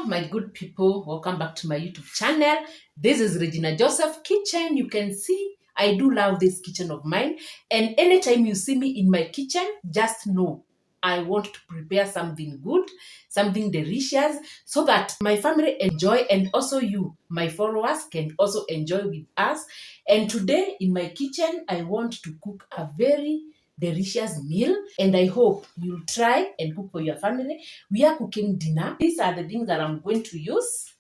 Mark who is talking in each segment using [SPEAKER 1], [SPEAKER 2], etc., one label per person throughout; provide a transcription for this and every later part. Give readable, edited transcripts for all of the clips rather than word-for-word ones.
[SPEAKER 1] Hello my good people, welcome back to my YouTube channel. This is Regina Joseph Kitchen. You can see I do love this kitchen of mine, and anytime you see me in my kitchen, just know I want to prepare something good, something delicious, so that my family enjoy and also you, my followers, can also enjoy with us. And today in my kitchen, I want to cook a very delicious meal, and I hope you'll try and cook for your family. We are cooking dinner. These are the things that I'm going to use.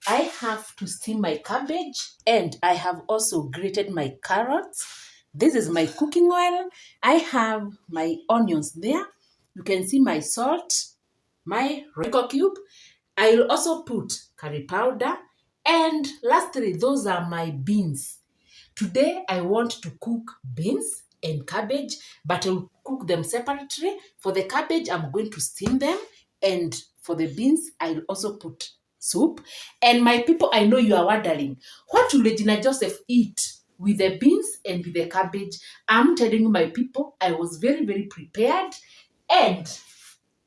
[SPEAKER 1] I have to steam my cabbage, and I have also grated my carrots. This is my cooking oil. I have my onions there. You can see my salt, my Royco cube. I will also put curry powder, and lastly, those are my beans. Today, I want to cook beans and cabbage, but I'll cook them separately. For the cabbage, I'm going to steam them, and for the beans, I'll also put soup. And my people, I know you are wondering, what will Regina Joseph eat with the beans and with the cabbage? I'm telling you, my people, I was very, very prepared. And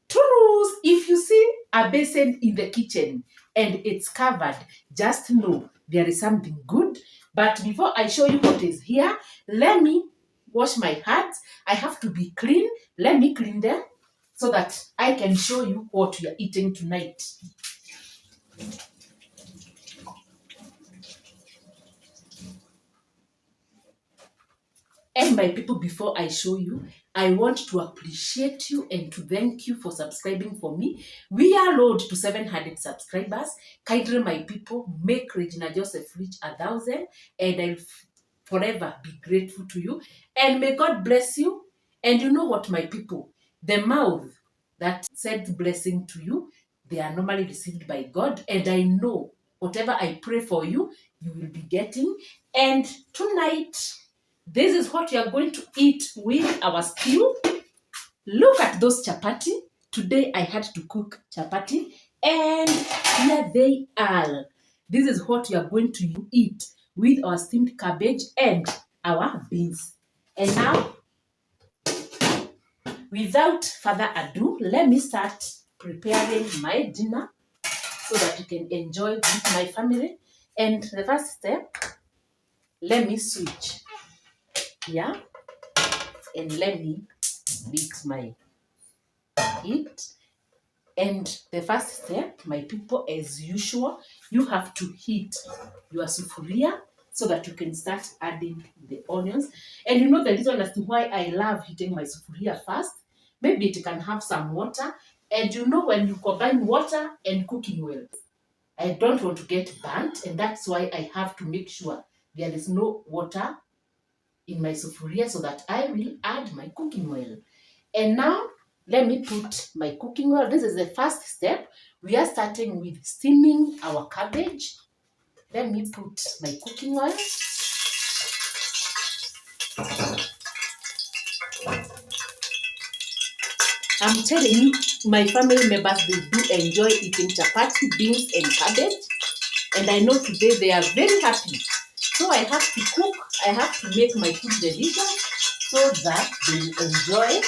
[SPEAKER 1] truth, if you see a basin in the kitchen and it's covered, just know there is something good. But before I show you what is here, let me wash my hands. I have to be clean. Let me clean them so that I can show you what we are eating tonight. And my people, before I show you, I want to appreciate you and to thank you for subscribing for me. We are road to 700 subscribers. Kindly, my people, make Regina Joseph reach 1,000, and I'll forever be grateful to you. And may God bless you. And you know what, my people, the mouth that said blessing to you, they are normally received by God. And I know whatever I pray for you, you will be getting. And tonight, this is what we are going to eat with our stew. Look at those chapati. Today I had to cook chapati, and here they are. This is what we are going to eat with our steamed cabbage and our beans. And now, without further ado, let me start preparing my dinner so that you can enjoy with my family. And the first step, let me switch here, and let me beat my heat. And the first step, my people, as usual, you have to heat your sufuria so that you can start adding the onions. And you know the reason as to why I love heating my sufuria first, maybe it can have some water. And you know when you combine water and cooking oil, I don't want to get burnt, and that's why I have to make sure there is no water in my sufuria so that I will add my cooking oil. And now, let me put my cooking oil. This is the first step. We are starting with steaming our cabbage. Let me put my cooking oil. I'm telling you, my family members, they do enjoy eating chapati, beans, and cabbage. And I know today they are very happy. So I have to cook. I have to make my food delicious so that they will enjoy.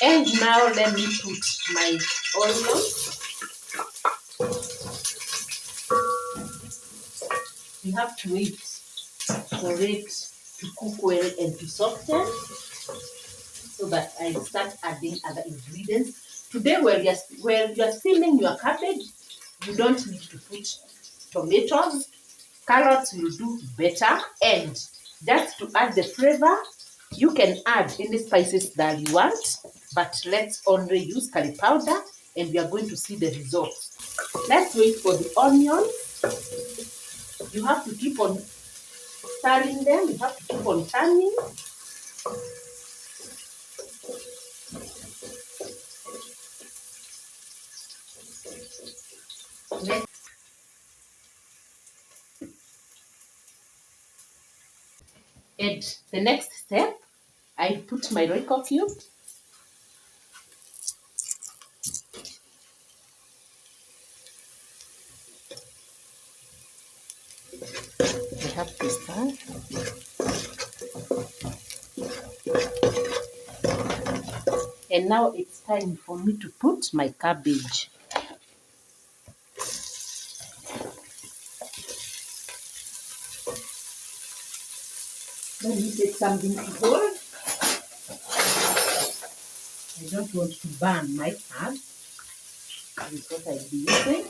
[SPEAKER 1] And now let me put my onions. You have to wait for it to cook well and to soften so that I start adding other ingredients. Today, when you are steaming your cabbage, you don't need to put tomatoes. Carrots will do better. And just to add the flavor, you can add any spices that you want, but let's only use curry powder, and we are going to see the results. Let's wait for the onions. You have to keep on stirring them. You have to keep on turning. And the next step, I put my Royco cube. We have to stir. And now it's time for me to put my cabbage. Let me take something to hold. I don't want to burn my hand. That is what I'll be using.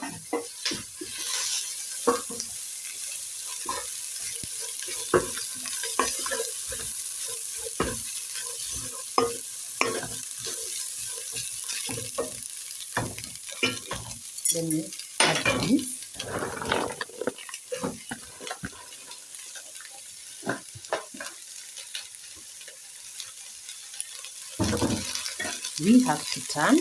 [SPEAKER 1] Let me add this. We have to turn.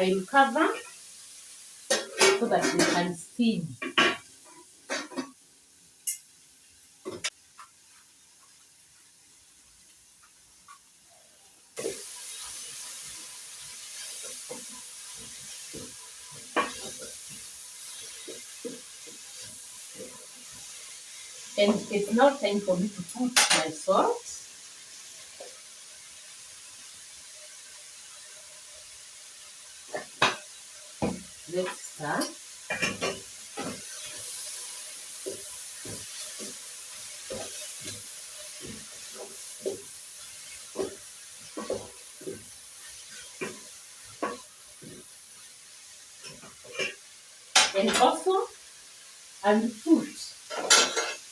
[SPEAKER 1] I will cover so that we can steam. And it's now time for me to put my salt. Let's start. And also, I will put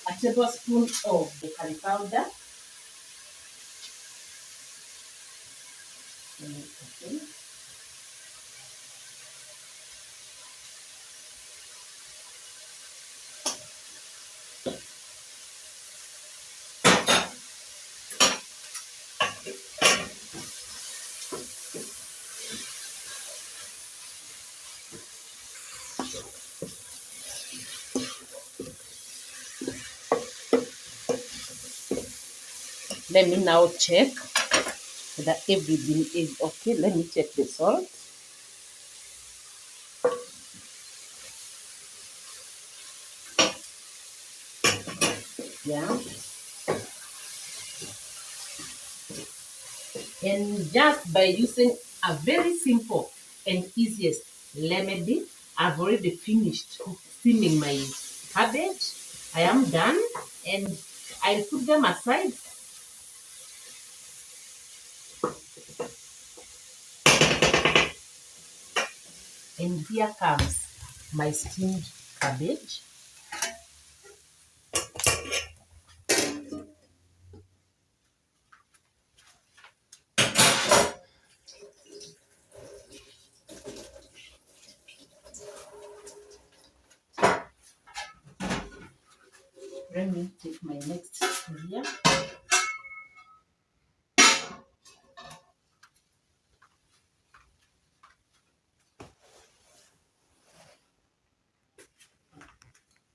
[SPEAKER 1] a tablespoon of the curry powder. Okay. Let me now check that everything is okay. Let me check the salt. Yeah. And just by using a very simple and easiest lemon dip, I've already finished steaming my cabbage. I am done, and I'll put them aside. And here comes my steamed cabbage. Let me take my next here.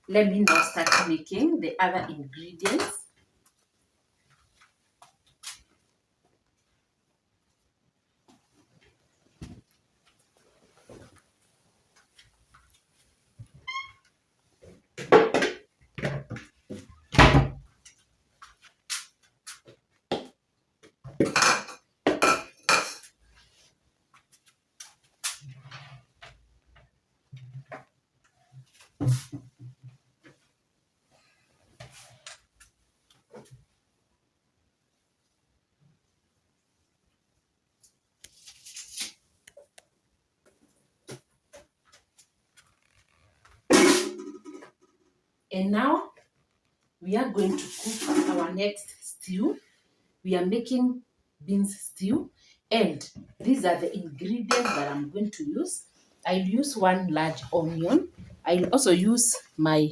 [SPEAKER 1] Let me now start making the other ingredients. And now we are going to cook our next stew. We are making beans stew, and these are the ingredients that I'm going to use. I'll use 1 large onion. I'll also use my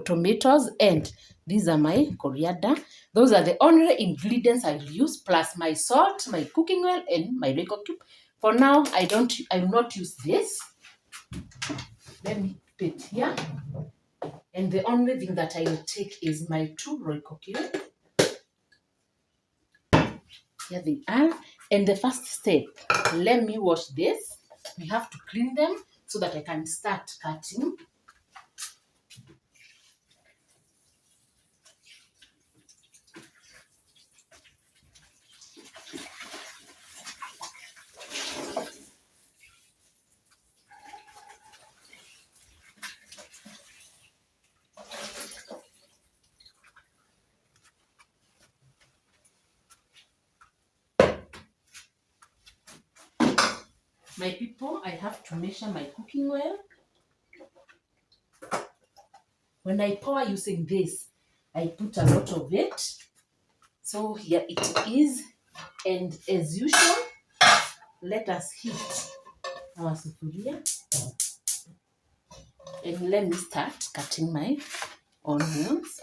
[SPEAKER 1] tomatoes, and these are my coriander. Those are the only ingredients I'll use, plus my salt, my cooking oil, and my Royco cube. For now, I will not use this. Let me put here. And the only thing that I will take is my 2 Royco cube. Here they are. And the first step, let me wash this. We have to clean them so that I can start cutting. My people, I have to measure my cooking oil. When I pour using this, I put a lot of it. So here it is. And as usual, let us heat our sufuria. And let me start cutting my onions.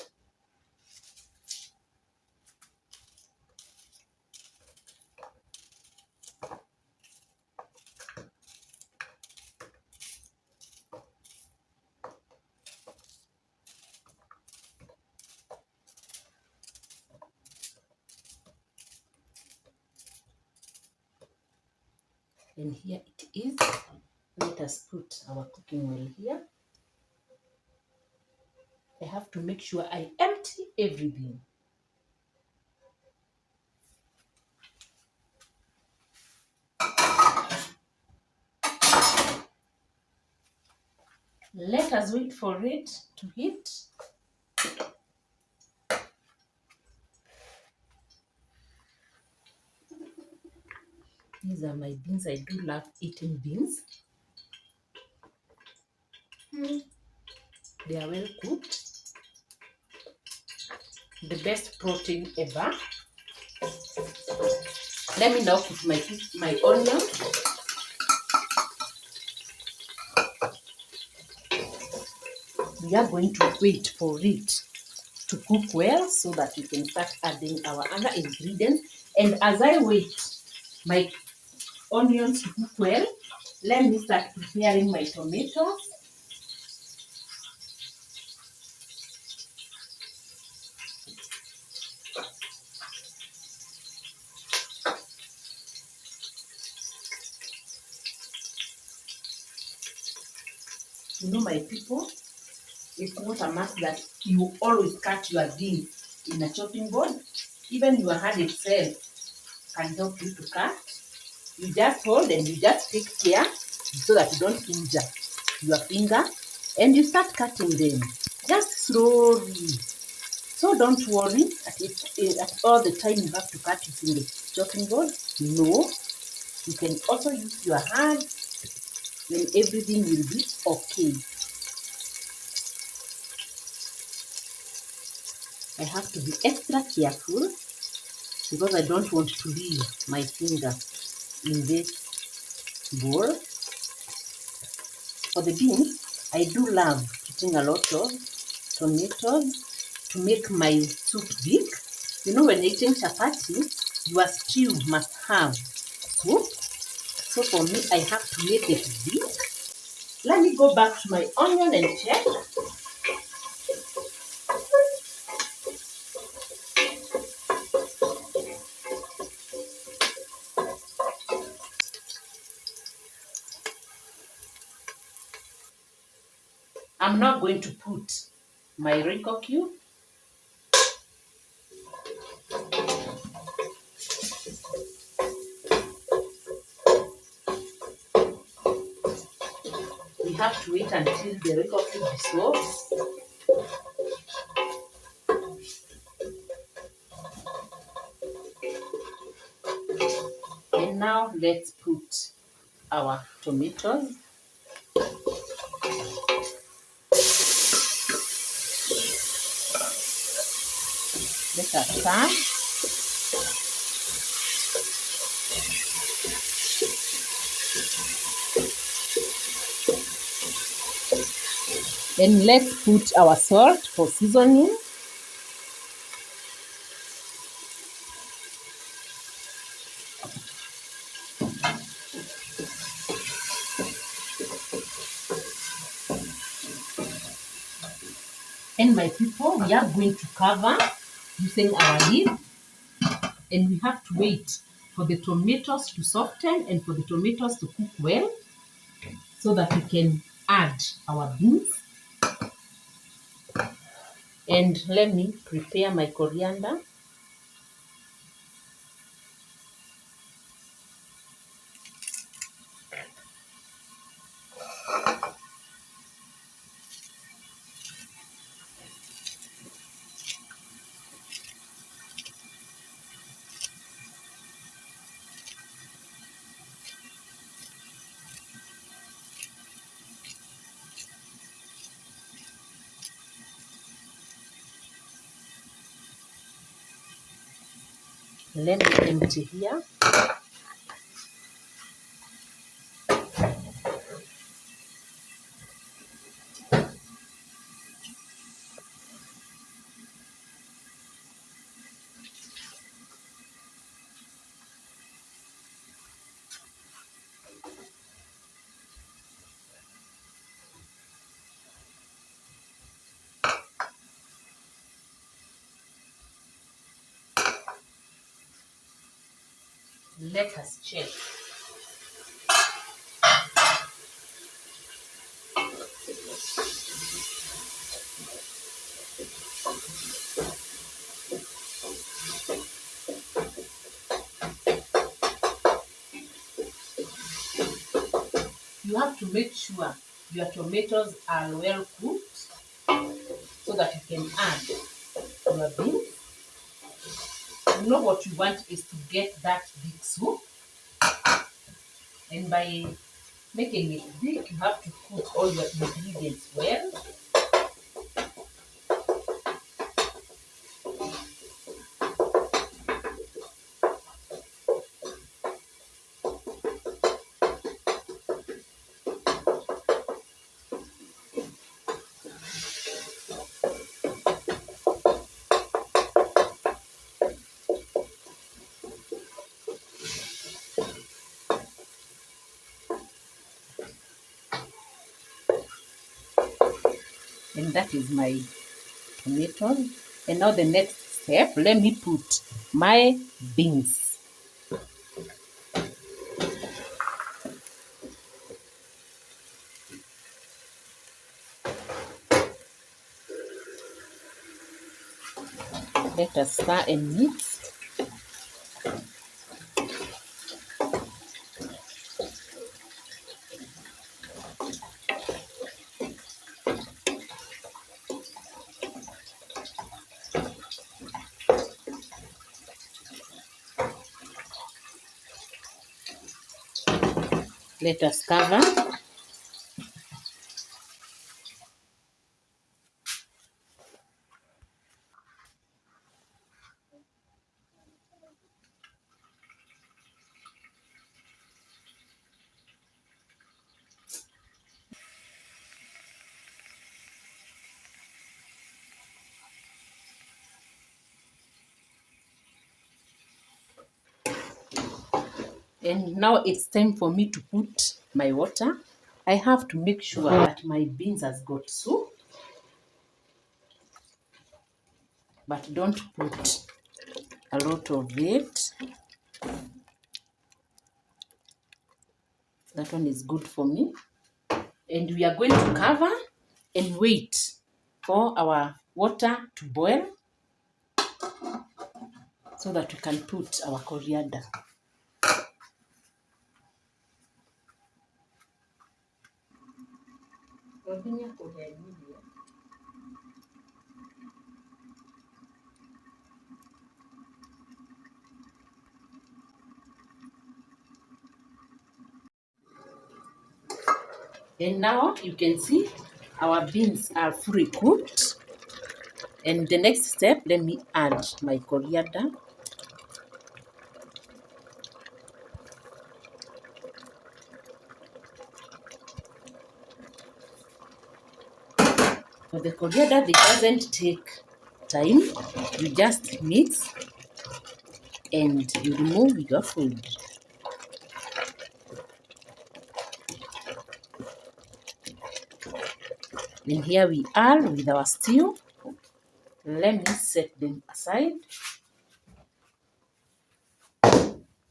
[SPEAKER 1] And here it is. Let us put our cooking oil here. I have to make sure I empty everything. Let us wait for it to heat. These are my beans. I do love eating beans. They are well cooked. The best protein ever. Let me now put my onion. We are going to wait for it to cook well so that we can start adding our other ingredients. And as I wait my onions to cook well, let me start preparing my tomatoes. You know, my people, it's not a must that you always cut your beans in a chopping board. Even your hand itself can help you to cut. You just hold and you just take care so that you don't injure your finger, and you start cutting them just slowly. So don't worry at all the time you have to cut using the chopping board. No, you can also use your hand, then everything will be okay. I have to be extra careful because I don't want to leave my finger in this bowl. For the beans, I do love putting a lot of tomatoes to make my soup big. You know, when eating chapati, your stew must have soup. So for me, I have to make it big. Let me go back to my onion and check. I'm not going to put my Royco cube. We have to wait until the Royco cube dissolves. And now let's put our tomatoes. Let us stir. Then let's put our salt for seasoning. And my people, we are going to cover using our lid, and we have to wait for the tomatoes to soften and for the tomatoes to cook well so that we can add our beans. And let me prepare my coriander. Let me empty here. Let us check. You have to make sure your tomatoes are well cooked so that you can add your beans. You know what you want is to get that big soup, and by making it big, you have to put all your ingredients well. And that is my tomato. And now the next step, let me put my beans. Let us stir and mix. Let us cover. And now it's time for me to put my water. I have to make sure that my beans has got soup, but don't put a lot of it. That one is good for me. And we are going to cover and wait for our water to boil so that we can put our coriander. And now you can see our beans are fully cooked. And the next step, let me add my coriander. For the coriander, it doesn't take time. You just mix and you remove your food. And here we are with our stew. Let me set them aside.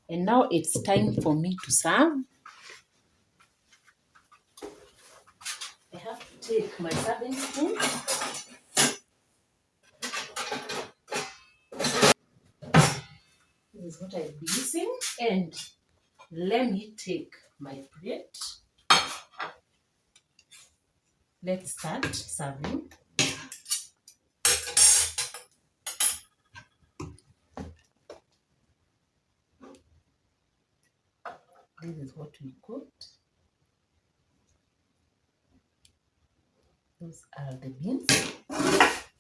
[SPEAKER 1] And now it's time for me to serve. I have to take my serving spoon. This is what I'll be using. And let me take my plate. Let's start serving. This is what we cooked. Those are the beans.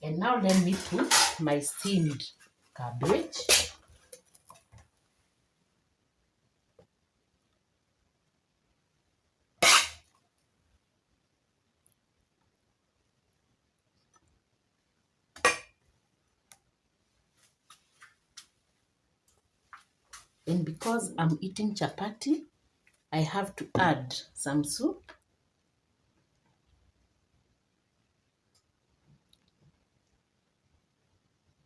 [SPEAKER 1] And now let me put my steamed cabbage. And because I'm eating chapati, I have to add some soup.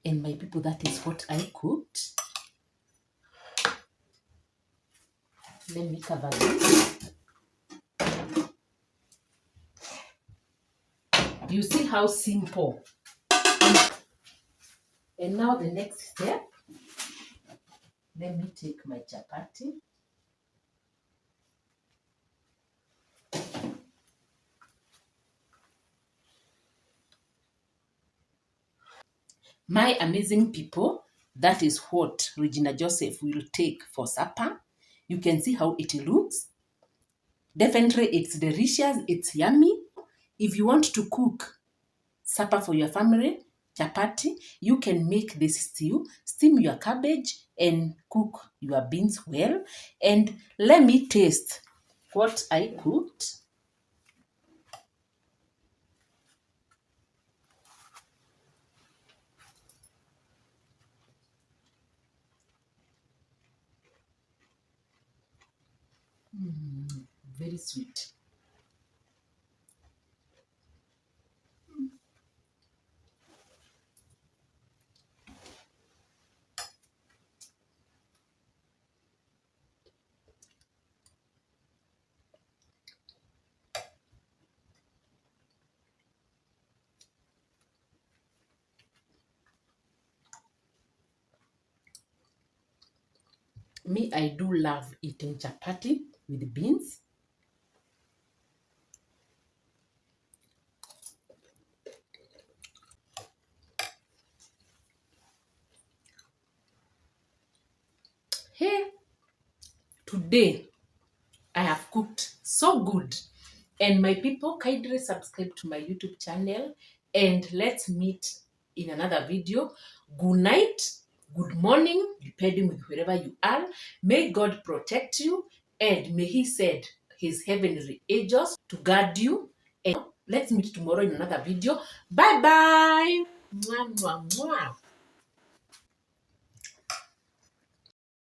[SPEAKER 1] And my people, that is what I cooked. Let me cover this. You see how simple. And now the next step, let me take my chapati. My amazing people, that is what Regina Joseph will take for supper. You can see how it looks. Definitely it's delicious, it's yummy. If you want to cook supper for your family, chapati, you can make this stew, steam your cabbage and cook your beans well. And let me taste what I cooked. Very sweet. Me, I do love eating chapati with beans. Hey, today I have cooked so good. And my people, kindly subscribe to my YouTube channel and let's meet in another video. Good night, good morning, depending with wherever you are. May God protect you and may He send His heavenly angels to guard you. And let's meet tomorrow in another video. Bye bye. Mwah, mwah, mwah.